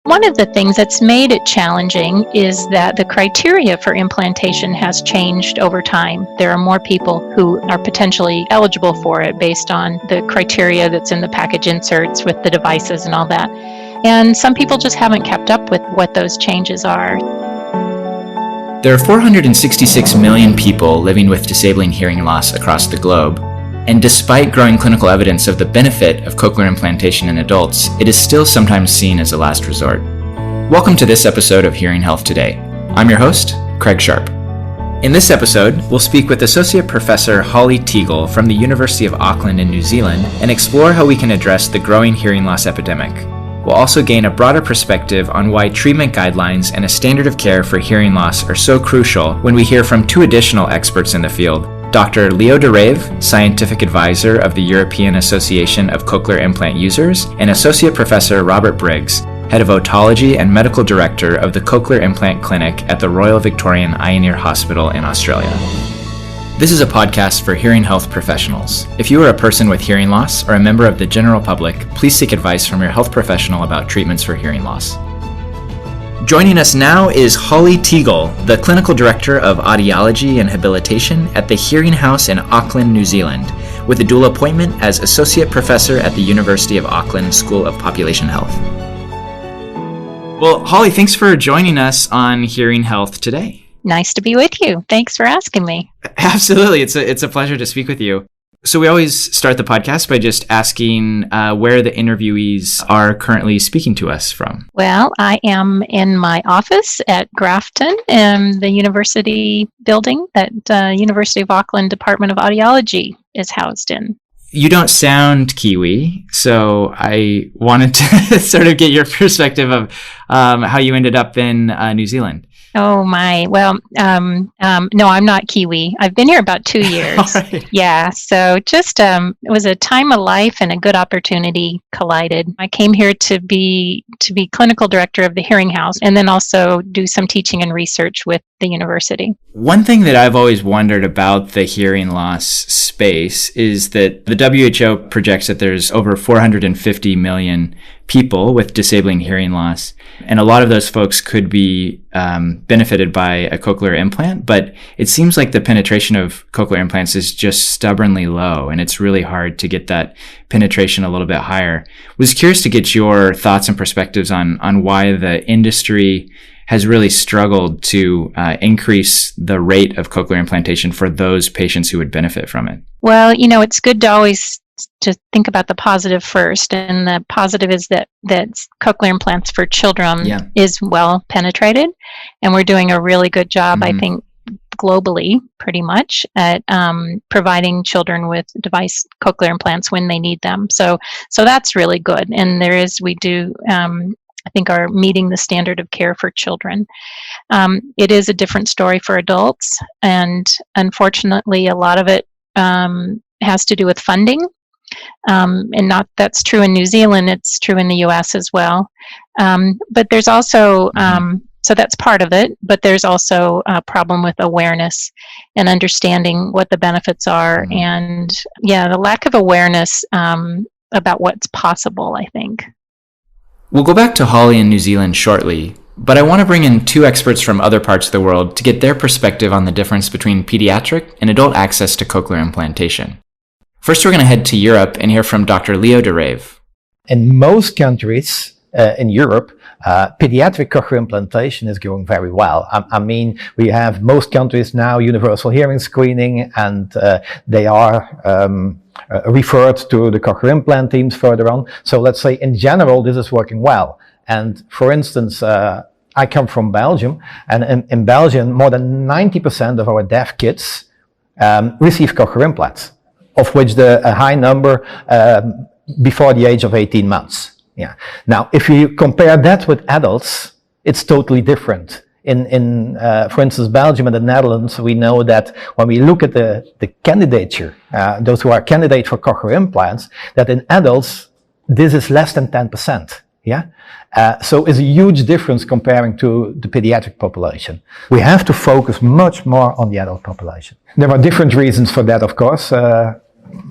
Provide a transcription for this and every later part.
One of the things that's made it challenging is that the criteria for implantation has changed over time. There are more people who are potentially eligible for it based on the criteria that's in the package inserts with the devices and all that. And some people just haven't kept up with what those changes are. There are 466 million people living with disabling hearing loss across the globe. And despite growing clinical evidence of the benefit of cochlear implantation in adults, it is still sometimes seen as a last resort. Welcome to this episode of Hearing Health Today. I'm your host, Craig Sharp. In this episode, we'll speak with Associate Professor Holly Teagle from the University of Auckland in New Zealand and explore how we can address the growing hearing loss epidemic. We'll also gain a broader perspective on why treatment guidelines and a standard of care for hearing loss are so crucial when we hear from two additional experts in the field, Dr. Leo de Rave, Scientific Advisor of the European Association of Cochlear Implant Users, and Associate Professor Robert Briggs, Head of Otology and Medical Director of the Cochlear Implant Clinic at the Royal Victorian Eye and Ear Hospital in Australia. This is a podcast for hearing health professionals. If you are a person with hearing loss or a member of the general public, please seek advice from your health professional about treatments for hearing loss. Joining us now is Holly Teagle, the Clinical Director of Audiology and Habilitation at the Hearing House in Auckland, New Zealand, with a dual appointment as Associate Professor at the University of Auckland School of Population Health. Well, Holly, thanks for joining us on Hearing Health Today. Nice to be with you. Thanks for asking me. Absolutely. It's a pleasure to speak with you. So we always start the podcast by just asking where the interviewees are currently speaking to us from. Well, I am in my office at Grafton in the university building that University of Auckland Department of Audiology is housed in. You don't sound Kiwi, so I wanted to sort of get your perspective of how you ended up in New Zealand. Oh my, well, no, I'm not Kiwi. I've been here about 2 years. Right. Yeah, so just it was a time of life and a good opportunity collided. I came here to be clinical director of the Hearing House and then also do some teaching and research with the university. One thing that I've always wondered about the hearing loss space is that the WHO projects that there's over 450 million people with disabling hearing loss, and a lot of those folks could be benefited by a cochlear implant, but it seems like the penetration of cochlear implants is just stubbornly low, and it's really hard to get that penetration a little bit higher. Was curious to get your thoughts and perspectives on why the industry has really struggled to increase the rate of cochlear implantation for those patients who would benefit from it. Well, it's good to always to think about the positive first, and the positive is that cochlear implants for children is well penetrated, and we're doing a really good job, I think, globally, pretty much, at providing children with device cochlear implants when they need them. So that's really good, and we do. I think are meeting the standard of care for children. It is a different story for adults, and unfortunately, a lot of it has to do with funding. And not that's true in New Zealand, it's true in the US as well. But there's also, so that's part of it, but there's also a problem with awareness and understanding what the benefits are. And the lack of awareness about what's possible, I think. We'll go back to Holly in New Zealand shortly, but I want to bring in two experts from other parts of the world to get their perspective on the difference between pediatric and adult access to cochlear implantation. First, we're going to head to Europe and hear from Dr. Leo de Rave. In most countries in Europe, pediatric cochlear implantation is going very well. I mean, we have most countries now universal hearing screening, and they are referred to the cochlear implant teams further on. So let's say in general, this is working well. And for instance, I come from Belgium, and in Belgium, more than 90% of our deaf kids receive cochlear implants, of which a high number before the age of 18 months. Yeah. Now, if you compare that with adults, it's totally different. In for instance, Belgium and the Netherlands, we know that when we look at the candidature, those who are candidate for cochlear implants, that in adults, this is less than 10%. Yeah. So it's a huge difference comparing to the pediatric population. We have to focus much more on the adult population. There are different reasons for that, of course.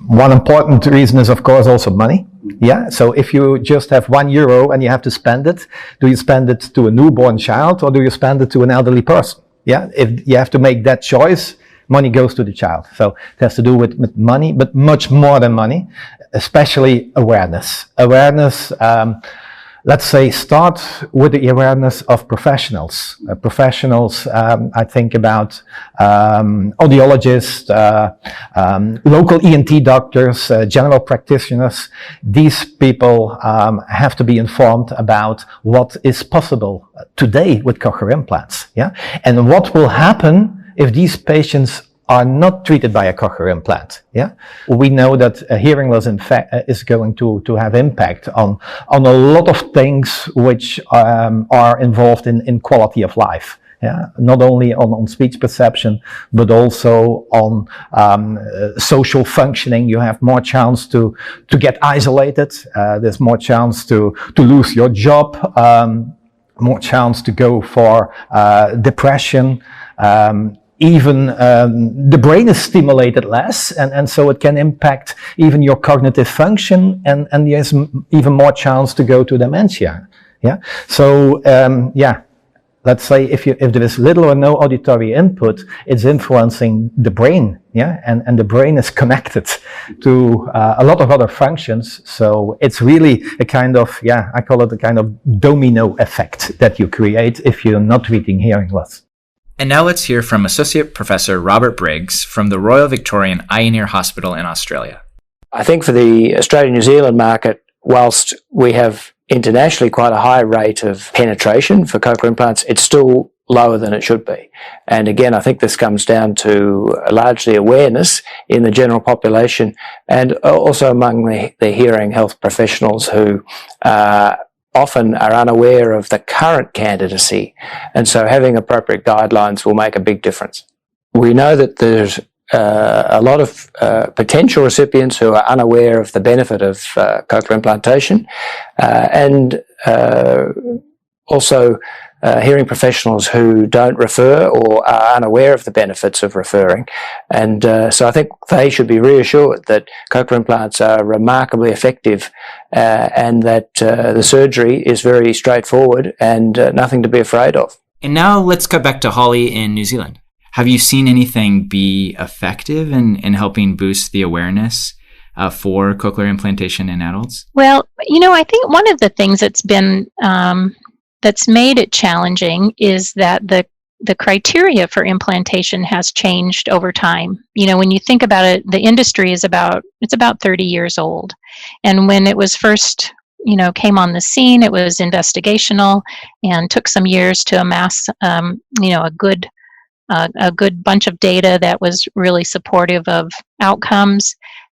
one important reason is, of course, also money. Yeah. So if you just have €1 and you have to spend it, do you spend it to a newborn child or do you spend it to an elderly person? Yeah. If you have to make that choice, money goes to the child. So it has to do with money, but much more than money, especially awareness. Awareness, let's say, start with the awareness of professionals. I think about audiologists, local ENT doctors, general practitioners. These people have to be informed about what is possible today with cochlear implants. Yeah, and what will happen if these patients are not treated by a cochlear implant. Yeah, we know that a hearing loss is going to have impact on a lot of things which are involved in quality of life. Yeah, not only on speech perception, but also on social functioning. You have more chance to get isolated. There's more chance to lose your job. More chance to go for depression. Even the brain is stimulated less, and so it can impact even your cognitive function, and there's even more chance to go to dementia. Yeah. So let's say if there is little or no auditory input, it's influencing the brain. Yeah, and the brain is connected to a lot of other functions. So it's really a kind of, I call it a kind of domino effect that you create if you're not treating hearing loss. And now let's hear from Associate Professor Robert Briggs from the Royal Victorian Eye and Ear Hospital in Australia. I think for the Australia-New Zealand market, whilst we have internationally quite a high rate of penetration for cochlear implants, it's still lower than it should be. And again, I think this comes down to largely awareness in the general population and also among the hearing health professionals who often are unaware of the current candidacy, and so having appropriate guidelines will make a big difference. We know that there's a lot of potential recipients who are unaware of the benefit of cochlear implantation, and also hearing professionals who don't refer or are unaware of the benefits of referring. And so I think they should be reassured that cochlear implants are remarkably effective and that the surgery is very straightforward and nothing to be afraid of. And now let's cut back to Holly in New Zealand. Have you seen anything be effective in helping boost the awareness for cochlear implantation in adults? Well, I think one of the things that's been that's made it challenging is that the criteria for implantation has changed over time. When you think about it, the industry is about 30 years old. And when it was first, came on the scene, it was investigational and took some years to amass, a good bunch of data that was really supportive of outcomes.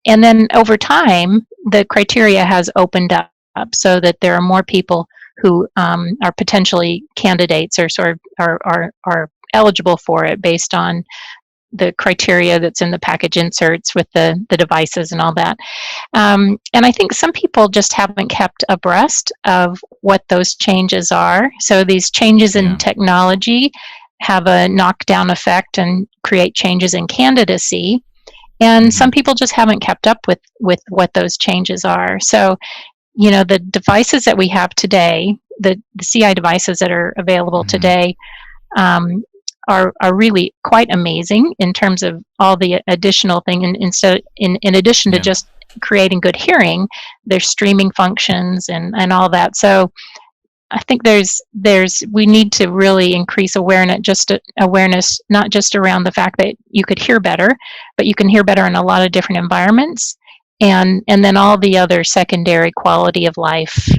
And then over time, the criteria has opened up so that there are more people who are potentially candidates or sort of are eligible for it based on the criteria that's in the package inserts with the devices and all that. And I think some people just haven't kept abreast of what those changes are. So these changes in technology have a knockdown effect and create changes in candidacy. And some people just haven't kept up with what those changes are. So the devices that we have today, the CI devices that are available today, are really quite amazing in terms of all the additional thing. And so in addition to just creating good hearing, there's streaming functions and all that. So I think we need to really increase awareness, not just around the fact that you could hear better, but you can hear better in a lot of different environments. And then all the other secondary quality of life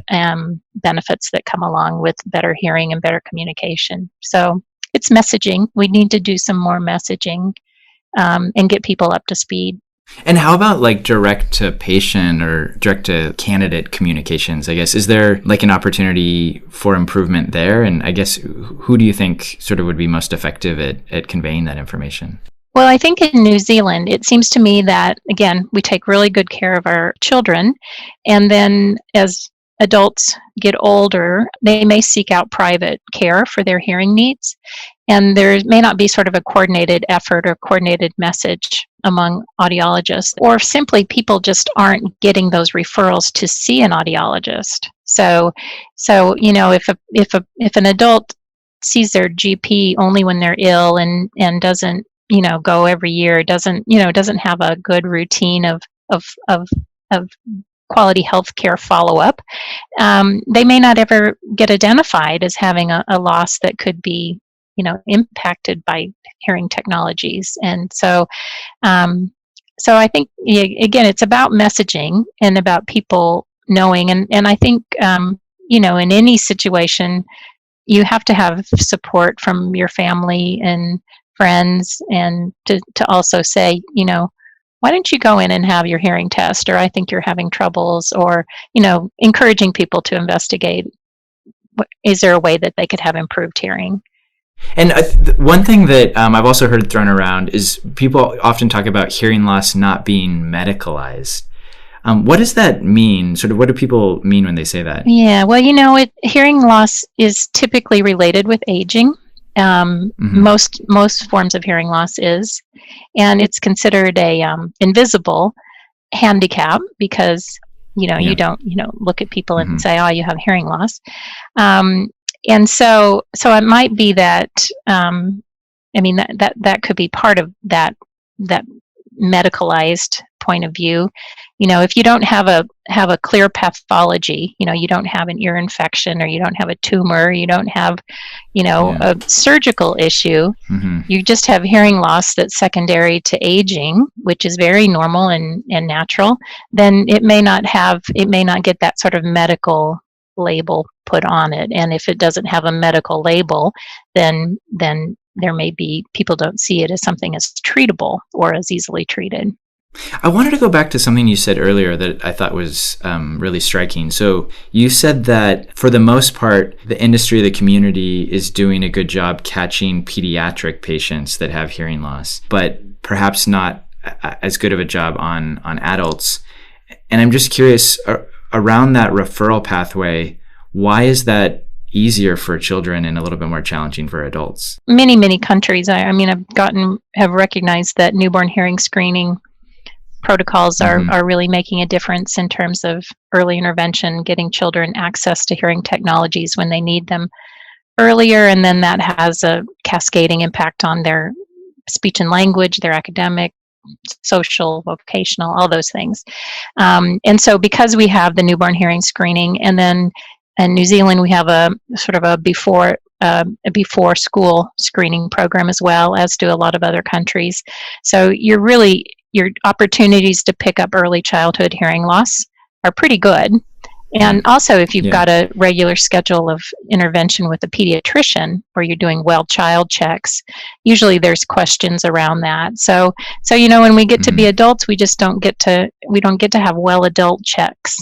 benefits that come along with better hearing and better communication. So it's messaging. We need to do some more messaging and get people up to speed. And how about like direct to patient or direct to candidate communications? I guess, is there like an opportunity for improvement there? And I guess, who do you think sort of would be most effective at conveying that information? Well, I think in New Zealand, it seems to me that, again, we take really good care of our children. And then as adults get older, they may seek out private care for their hearing needs. And there may not be sort of a coordinated effort or coordinated message among audiologists, or simply people just aren't getting those referrals to see an audiologist. So if an adult sees their GP only when they're ill and doesn't go every year, doesn't have a good routine of quality health care follow-up, they may not ever get identified as having a loss that could be impacted by hearing technologies. And so I think, again, it's about messaging and about people knowing. And I think, in any situation, you have to have support from your family and friends, and to also say, why don't you go in and have your hearing test, or I think you're having troubles, or, encouraging people to investigate, is there a way that they could have improved hearing? And one thing that I've also heard thrown around is people often talk about hearing loss not being medicalized. What does that mean? Sort of, what do people mean when they say that? Yeah, well, hearing loss is typically related with aging. Most forms of hearing loss is, and it's considered a invisible handicap because you don't look at people and say, oh, you have hearing loss. And so it might be that, that could be part of that medicalized point of view. If you don't have a clear pathology, you don't have an ear infection, or you don't have a tumor, you don't have, a surgical issue, you just have hearing loss that's secondary to aging, which is very normal and natural, then it may not get that sort of medical label put on it. And if it doesn't have a medical label, then there may be, people don't see it as something as treatable or as easily treated. I wanted to go back to something you said earlier that I thought was really striking. So you said that for the most part, the industry, the community is doing a good job catching pediatric patients that have hearing loss, but perhaps not as good of a job on adults. And I'm just curious, around that referral pathway, why is that easier for children and a little bit more challenging for adults? Many countries, have recognized that newborn hearing screening protocols are really making a difference in terms of early intervention, getting children access to hearing technologies when they need them earlier, and then that has a cascading impact on their speech and language, their academic, social, vocational, all those things. And so because we have the newborn hearing screening, and then in New Zealand we have a sort of a before school screening program, as well as do a lot of other countries. So your opportunities to pick up early childhood hearing loss are pretty good. And also, if you've got a regular schedule of intervention with a pediatrician, where you're doing well child checks, usually there's questions around that. So when we get to be adults, we don't get to have well adult checks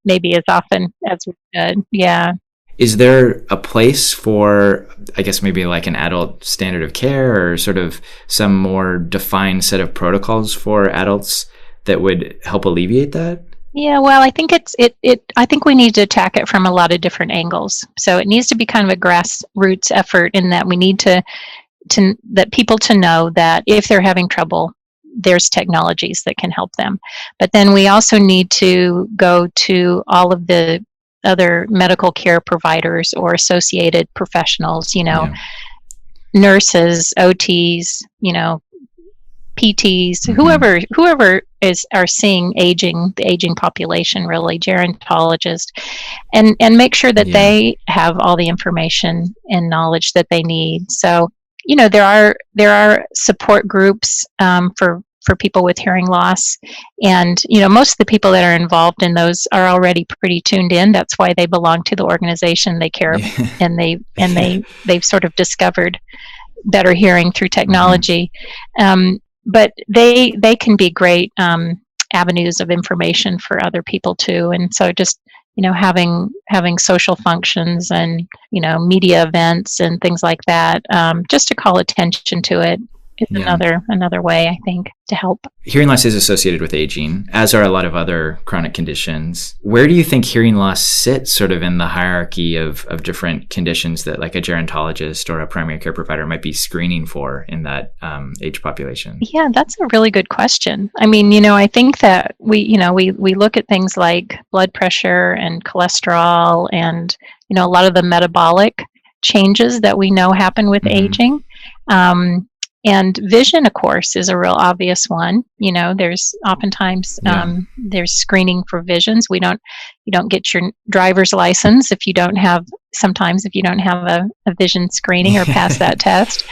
maybe as often as we should. Yeah. Is there a place for, I guess, maybe like an adult standard of care, or sort of some more defined set of protocols for adults that would help alleviate that? Yeah, well, I think I think we need to attack it from a lot of different angles. So it needs to be kind of a grassroots effort, in that we need that people to know that if they're having trouble, there's technologies that can help them. But then we also need to go to all of the other medical care providers or associated professionals, nurses, OTs, PTs, whoever are seeing the aging population, really, gerontologists, and make sure that they have all the information and knowledge that they need. So, there are support groups for people with hearing loss, and most of the people that are involved in those are already pretty tuned in. That's why they belong to the organization. They care, and they've sort of discovered better hearing through technology. But they can be great avenues of information for other people too. And so just having social functions and media events and things like that, just to call attention to it, another way, I think, to help. Hearing loss is associated with aging, as are a lot of other chronic conditions. Where do you think hearing loss sits sort of in the hierarchy of different conditions that like a gerontologist or a primary care provider might be screening for in that age population? Yeah, that's a really good question. I mean, I think that we look at things like blood pressure and cholesterol and, a lot of the metabolic changes that we know happen with aging. And vision, of course, is a real obvious one. There's oftentimes there's screening for visions. You don't get your driver's license if you don't have a vision screening or pass that test.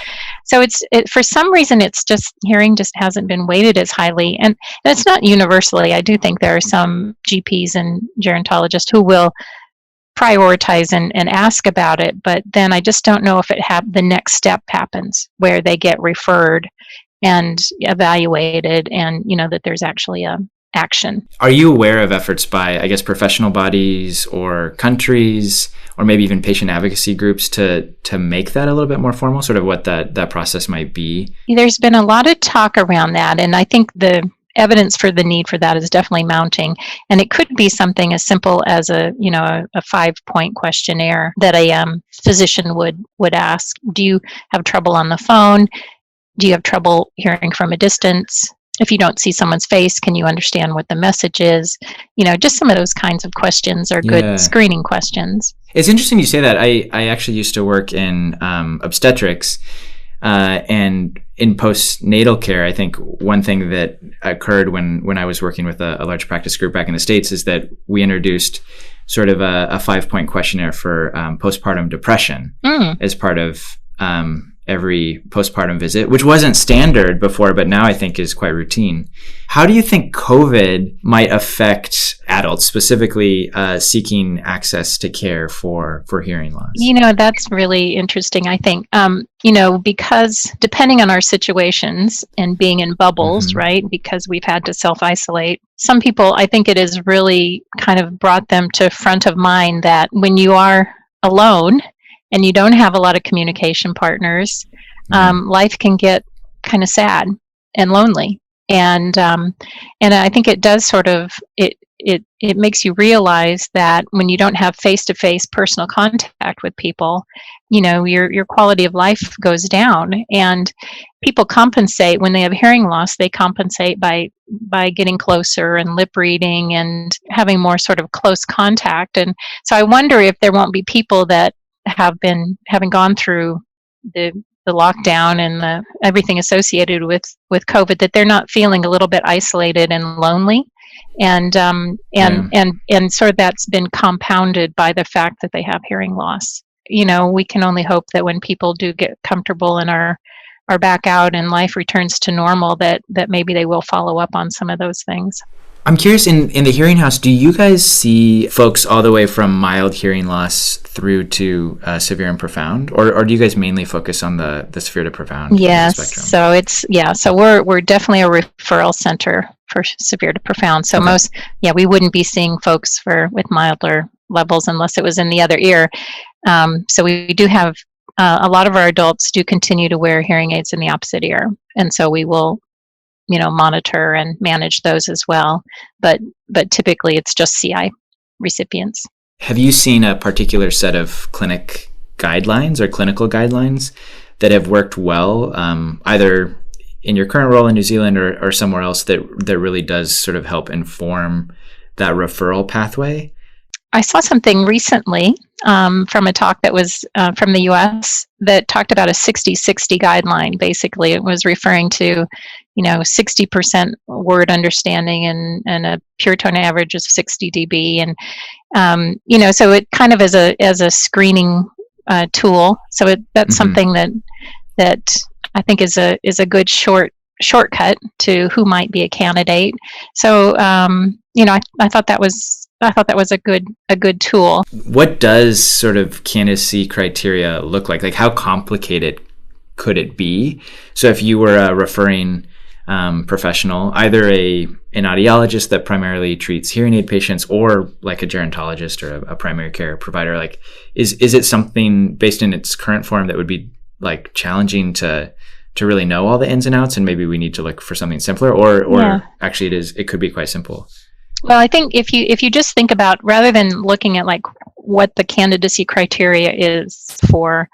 So for some reason, it's just hearing just hasn't been weighted as highly, and it's not universally. I do think there are some GPs and gerontologists who will prioritize and ask about it, but then I just don't know if the next step happens where they get referred and evaluated, and that there's actually a action. Are you aware of efforts by, I guess, professional bodies or countries or maybe even patient advocacy groups to make that a little bit more formal, sort of what that process might be? There's been a lot of talk around that, and I think the evidence for the need for that is definitely mounting. And it could be something as simple as a 5-point questionnaire that a physician would ask. Do you have trouble on the phone? Do you have trouble hearing from a distance? If you don't see someone's face, can you understand what the message is? Just some of those kinds of questions are good screening questions. It's interesting you say that. I actually used to work in obstetrics. And in postnatal care, I think one thing that occurred when I was working with a large practice group back in the States is that we introduced sort of a 5-point questionnaire for postpartum depression as part of every postpartum visit, which wasn't standard before, but now I think is quite routine. How do you think COVID might affect adults, specifically seeking access to care for hearing loss? That's really interesting, I think. Because depending on our situations and being in bubbles, right, because we've had to self-isolate, some people, I think it has really kind of brought them to front of mind that when you are alone and you don't have a lot of communication partners, life can get kind of sad and lonely. And I think it does sort of, it makes you realize that when you don't have face-to-face personal contact with people, your quality of life goes down. And people compensate when they have hearing loss. They compensate by getting closer and lip reading and having more sort of close contact. And so I wonder if there won't be people that having gone through the lockdown and everything associated with COVID, that they're not feeling a little bit isolated and lonely. And sort of that's been compounded by the fact that they have hearing loss. We can only hope that when people do get comfortable and are back out and life returns to normal, that maybe they will follow up on some of those things. I'm curious, in the Hearing House, do you guys see folks all the way from mild hearing loss through to severe and profound, or do you guys mainly focus on the severe to profound spectrum? So we're definitely a referral center for severe to profound. So we wouldn't be seeing folks with milder levels unless it was in the other ear. So we do have a lot of our adults do continue to wear hearing aids in the opposite ear, and so we will monitor and manage those as well. But typically it's just CI recipients. Have you seen a particular set of clinic guidelines or clinical guidelines that have worked well, either in your current role in New Zealand or somewhere else, that really does sort of help inform that referral pathway? I saw something recently from a talk that was from the US that talked about a 60-60 guideline. Basically, it was referring to 60% word understanding and a pure tone average of 60 dB, and so it kind of as a screening tool. So that's something that I think is a good shortcut to who might be a candidate. So I thought that was a good tool. What does sort of candidacy criteria look like? Like, how complicated could it be? So if you were a referring professional, either an audiologist that primarily treats hearing aid patients, or like a gerontologist or a primary care provider, like is it something based in its current form that would be like challenging to to really know all the ins and outs, and maybe we need to look for something simpler, or actually it could be quite simple? Well, I think if you just think about, rather than looking at like what the candidacy criteria is for,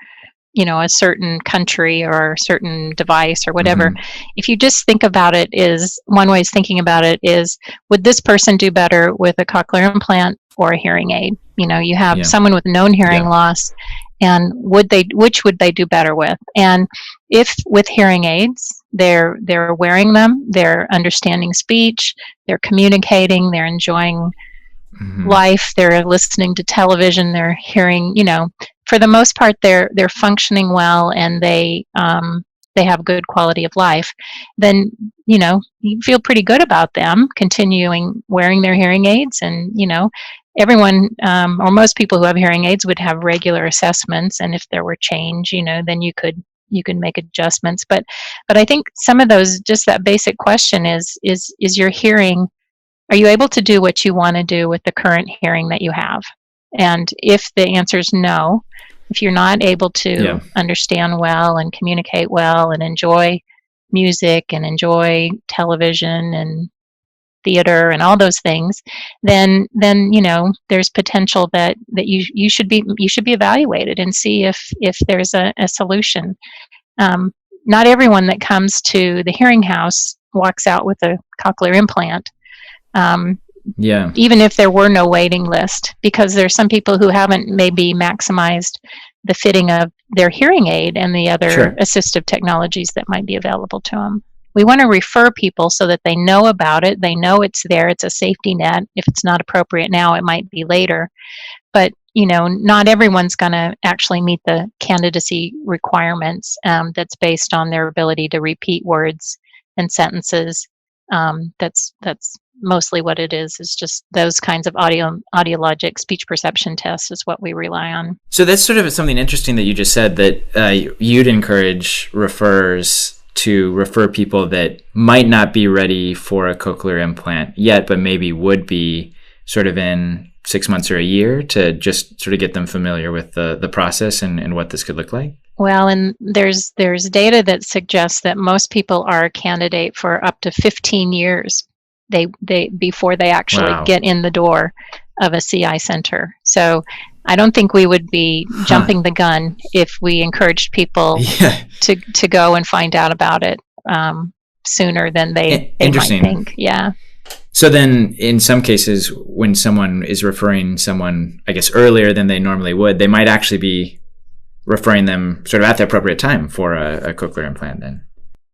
a certain country or a certain device or whatever, if you just think about it, is one way of thinking about it is, would this person do better with a cochlear implant or a hearing aid? You have someone with known hearing loss, and which would they do better with? And if with hearing aids, they're wearing them, they're understanding speech, they're communicating, they're enjoying life, they're listening to television, they're hearing, for the most part, they're functioning well, and they have good quality of life, then you feel pretty good about them continuing wearing their hearing aids. And everyone, or most people who have hearing aids, would have regular assessments, and if there were change, then you could make adjustments. But I think some of those, just that basic question is your hearing, are you able to do what you want to do with the current hearing that you have? And if the answer is no, if you're not able to understand well and communicate well and enjoy music and enjoy television and theater and all those things, then there's potential that you should be evaluated and see if there's a solution. Not everyone that comes to the hearing house walks out with a cochlear implant. Even if there were no waiting list, because there's some people who haven't maybe maximized the fitting of their hearing aid and the other assistive technologies that might be available to them. We want to refer people so that they know about it. They know it's there. It's a safety net. If it's not appropriate now, it might be later. But, not everyone's going to actually meet the candidacy requirements that's based on their ability to repeat words and sentences. That's mostly what it is just those kinds of audiologic speech perception tests is what we rely on. So that's sort of something interesting that you just said, that you'd encourage referrers to refer people that might not be ready for a cochlear implant yet, but maybe would be sort of in 6 months or a year, to just sort of get them familiar with the process and what this could look like? Well, and there's data that suggests that most people are a candidate for up to 15 years before they actually get in the door of a CI center. So I don't think we would be jumping the gun if we encouraged people to go and find out about it sooner than they might think. Yeah. So then in some cases, when someone is referring someone, I guess, earlier than they normally would, they might actually be referring them sort of at the appropriate time for a cochlear implant then.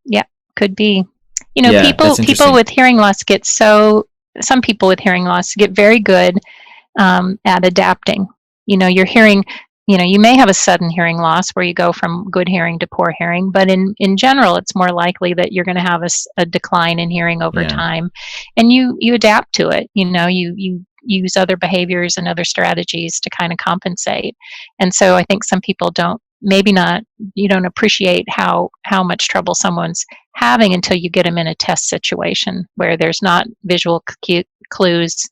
Yeah, could be. People with hearing loss some people with hearing loss get very good at adapting. Your hearing, you may have a sudden hearing loss where you go from good hearing to poor hearing, but in general, it's more likely that you're going to have a decline in hearing over time. And you adapt to it. You use other behaviors and other strategies to kind of compensate. And so I think some people you don't appreciate how much trouble someone's having until you get them in a test situation where there's not visual clues,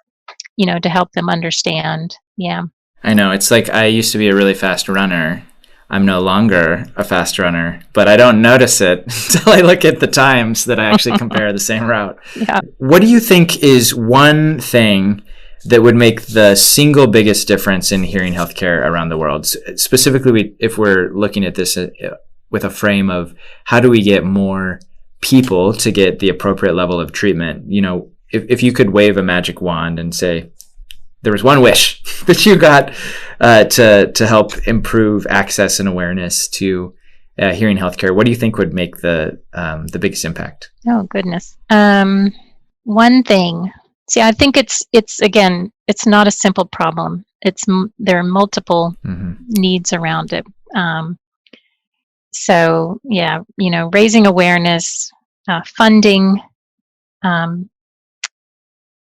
to help them understand. Yeah. I know. It's like I used to be a really fast runner. I'm no longer a fast runner, but I don't notice it until I look at the times that I actually compare the same route. Yeah. What do you think is one thing that would make the single biggest difference in hearing healthcare around the world? Specifically, if we're looking at this with a frame of how do we get more people to get the appropriate level of treatment? If you could wave a magic wand and say there was one wish that you got to help improve access and awareness to hearing healthcare, what do you think would make the biggest impact? Oh, goodness. One thing. See, I think it's not a simple problem. There are multiple needs around it. So yeah, raising awareness, funding,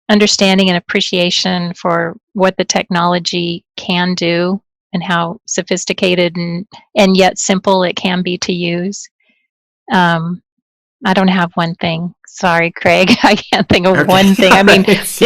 understanding and appreciation for what the technology can do and how sophisticated and yet simple it can be to use. I don't have one thing. Sorry, Craig. I can't think of one thing. I mean, it's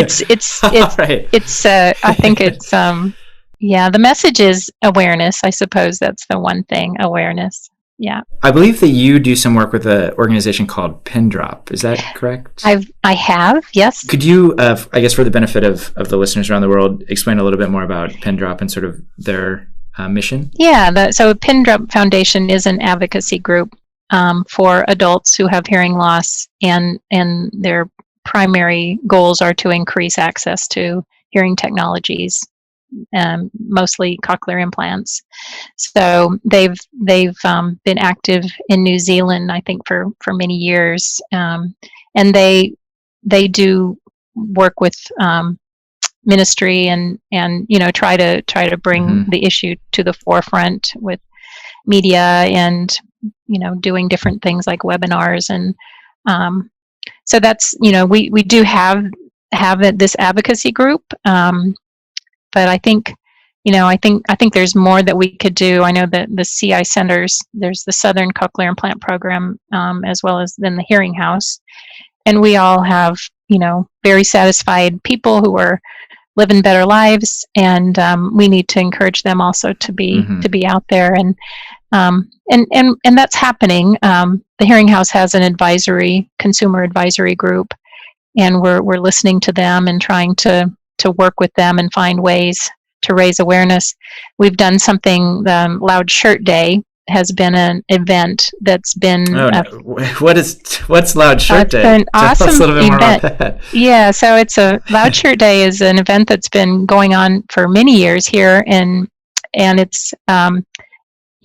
I think it's, the message is awareness. I suppose that's the one thing, awareness. Yeah. I believe that you do some work with an organization called Pindrop. Is that correct? I have, yes. Could you, I guess for the benefit of the listeners around the world, explain a little bit more about Pindrop and sort of their mission? Yeah, so Pindrop Foundation is an advocacy group for adults who have hearing loss, and their primary goals are to increase access to hearing technologies, mostly cochlear implants. So they've been active in New Zealand, I think, for many years, and they do work with ministry and try to bring the issue to the forefront with media and doing different things like webinars, and so that's we do have this advocacy group, but I think I think there's more that we could do. I know that the CI centers, there's the Southern Cochlear Implant Program, as well as then the Hearing House, and we all have very satisfied people who are living better lives, and we need to encourage them also to be out there, and that's happening. The Hearing House has an consumer advisory group, and we're listening to them and trying to work with them and find ways to raise awareness. We've done something. Loud Shirt Day has been an event that's been. What's Loud Shirt Day? It's an awesome Tell us a little bit more event. about that. Yeah, so Loud Shirt Day is an event that's been going on for many years here, and it's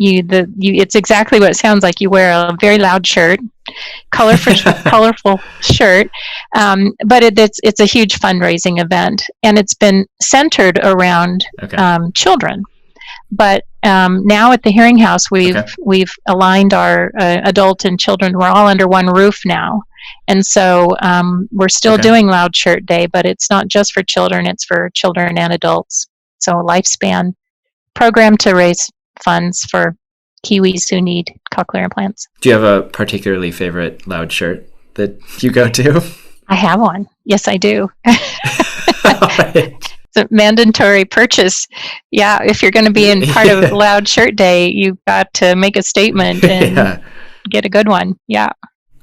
it's exactly what it sounds like. You wear a very loud shirt, colorful shirt, but it's a huge fundraising event, and it's been centered around children. But now at the Hearing House, we've aligned our adult and children. We're all under one roof now, and so we're still doing Loud Shirt Day, but it's not just for children; it's for children and adults. So a lifespan program to raise funds for Kiwis who need cochlear implants. Do you have a particularly favorite Loud shirt that you go to? I have one. Yes, I do. Right. It's a mandatory purchase. Yeah, if you're going to be in part of Loud Shirt Day, you've got to make a statement and get a good one. Yeah.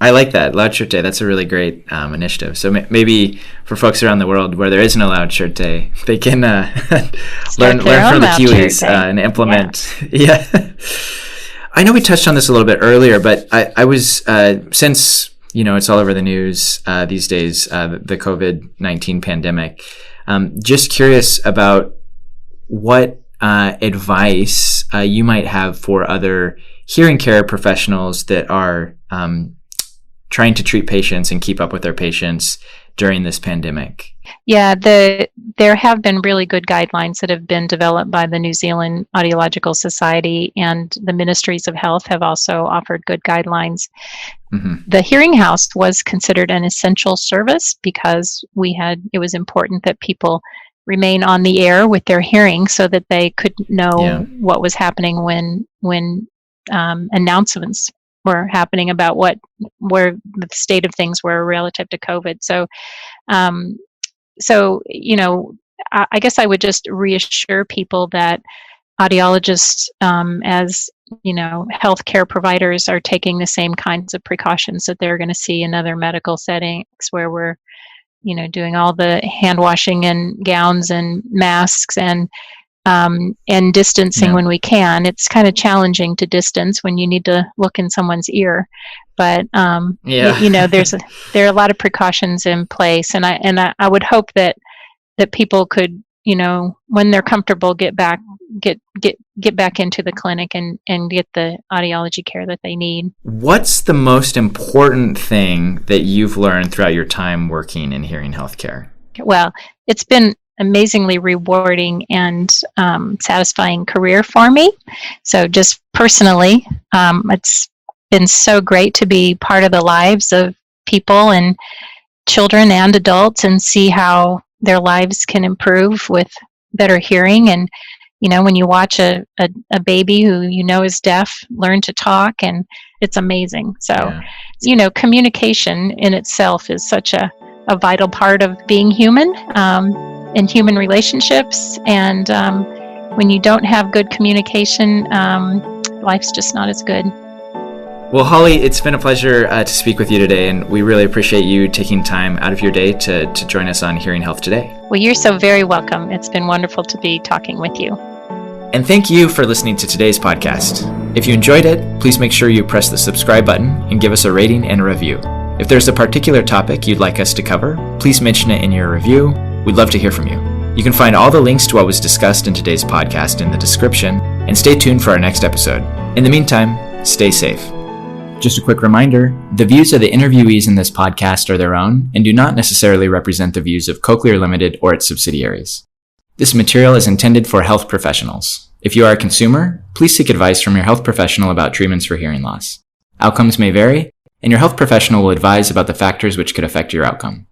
I like that. Loud Shirt Day. That's a really great initiative. So maybe for folks around the world where there isn't a Loud Shirt Day, they can learn from the Kiwis and implement. Yeah. I know we touched on this a little bit earlier, but I was, since, it's all over the news these days, the COVID-19 pandemic, just curious about what advice you might have for other hearing care professionals that are trying to treat patients and keep up with their patients during this pandemic. Yeah, there have been really good guidelines that have been developed by the New Zealand Audiological Society, and the Ministries of Health have also offered good guidelines. The Hearing House was considered an essential service because it was important that people remain on the air with their hearing so that they could know what was happening when announcements were happening about where the state of things were relative to COVID. So I guess I would just reassure people that audiologists, as healthcare providers, are taking the same kinds of precautions that they're going to see in other medical settings, where we're doing all the hand washing and gowns and masks and distancing when we can. It's kind of challenging to distance when you need to look in someone's ear, but there are a lot of precautions in place, and I would hope that people could, when they're comfortable, get back into the clinic and get the audiology care that they need. What's the most important thing that you've learned throughout your time working in hearing healthcare? Well, it's been amazingly rewarding and satisfying career for me. So just personally, it's been so great to be part of the lives of people and children and adults and see how their lives can improve with better hearing. And when you watch a baby who is deaf learn to talk, and it's amazing. So communication in itself is such a vital part of being human. In human relationships, and when you don't have good communication, life's just not as good. Well, Holly, it's been a pleasure to speak with you today, and we really appreciate you taking time out of your day to join us on Hearing Health Today. Well, you're so very welcome. It's been wonderful to be talking with you. And thank you for listening to today's podcast. If you enjoyed it, please make sure you press the subscribe button and give us a rating and a review. If there's a particular topic you'd like us to cover, please mention it in your review. We'd love to hear from you. You can find all the links to what was discussed in today's podcast in the description, and stay tuned for our next episode. In the meantime, stay safe. Just a quick reminder, the views of the interviewees in this podcast are their own and do not necessarily represent the views of Cochlear Limited or its subsidiaries. This material is intended for health professionals. If you are a consumer, please seek advice from your health professional about treatments for hearing loss. Outcomes may vary, and your health professional will advise about the factors which could affect your outcome.